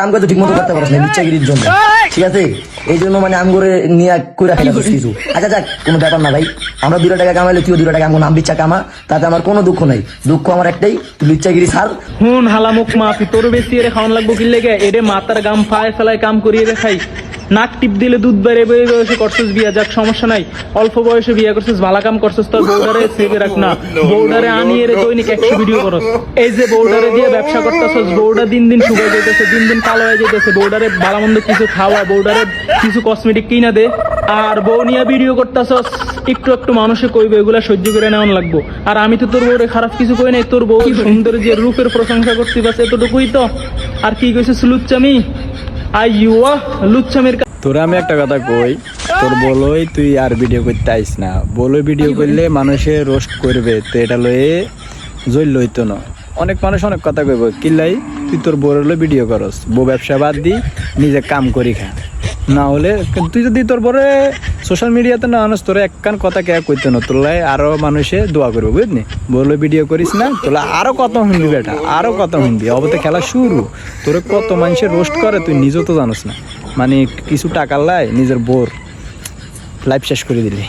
কাম কাজ ঠিক মতো করতে পারছ না ইচ্ছাগিরির জন্য, ঠিক আছে? এই জন্য মানে আম করে নিয়ে কইরা খেলা কিছু। আচ্ছা যাক, কোনো ব্যাপার না ভাই, আমরা 2 টাকা কামাইলে তুইও 2 টাকা আমার নাম বিচ্ছা কামা, তাতে আমার কোনো দুঃখ নাই। দুঃখ আমার একটাই, তুই ইচ্ছাগিরি ছাড়। হুন হালামুখ মাফি তোর বেশি এর খাওয়ান লাগবো কি লেগে? এরে মাথার গাম ফায় ফেলায় কাম করিয়ে রে খাই। নাক টিপ দিলে দুধ বেড়ে বেড়ে বয়সে করছিস বিয়া, যাক সমস্যা নাই। অল্প বয়সে বিয়া করছিস, ভালা কাম করছিস, তোর বউডারে সেভে রাখ না। বউডারে আনিয়ে রে দৈনিক 100 ভিডিও করস। এই যে বউডারে দিয়ে ব্যবসা করতেছস, বউডা দিন দিন শুকাই যাইতেছে, দিন দিন কালো হয়ে যাইতেছে। বউডারে ভালো মন্দ কিছু খাওয়া, বউডারে কিছু কসমেটিক কিনা দে, আর বউ নিয়ে ভিডিও করতেছস। একটু একটু মানুষে কইবে, এগুলা সহ্য করে নেওয়ান লাগবো। আর আমি তো তোর বউরে খারাপ কিছু কই নাই, তোর বউ সুন্দর যে রূপের প্রশংসা করছি, বাস এতটুকুই তো। আর কি কইছিস লুচ্চামি? আইয়ুয়া লুচ্চামির। তোরা আমি একটা কথা কই, তোর বলই তুই আর ভিডিও করতে আইস না। বলই ভিডিও করলে মানুষে রোস্ট করবে, তো এটা লয়ে জল লইতো না। অনেক মানুষ অনেক কথা কইব, কিল্লাই তুই তোর বউর লই ভিডিও করস, বউ ব্যবসা বাদ দি নিজে কাম করি খা। না হলে তুই যদি তোর বরে সোশ্যাল মিডিয়াতে না আনস, তোরা একখান কথা কে কইতো না, তোলাই আরো মানুষে দোয়া করবো, বুঝলি? বললো ভিডিও করিস না, তোলা আরো কত শুনবি বেটা, আরো কত শুনবি। অবতে খেলা শুরু, তোর কত মানুষের রোস্ট করে তুই নিজেও তো জানোস না। মানে কিছু টাকা লাই নিজের বোর লাইফ শেষ করে দিলি।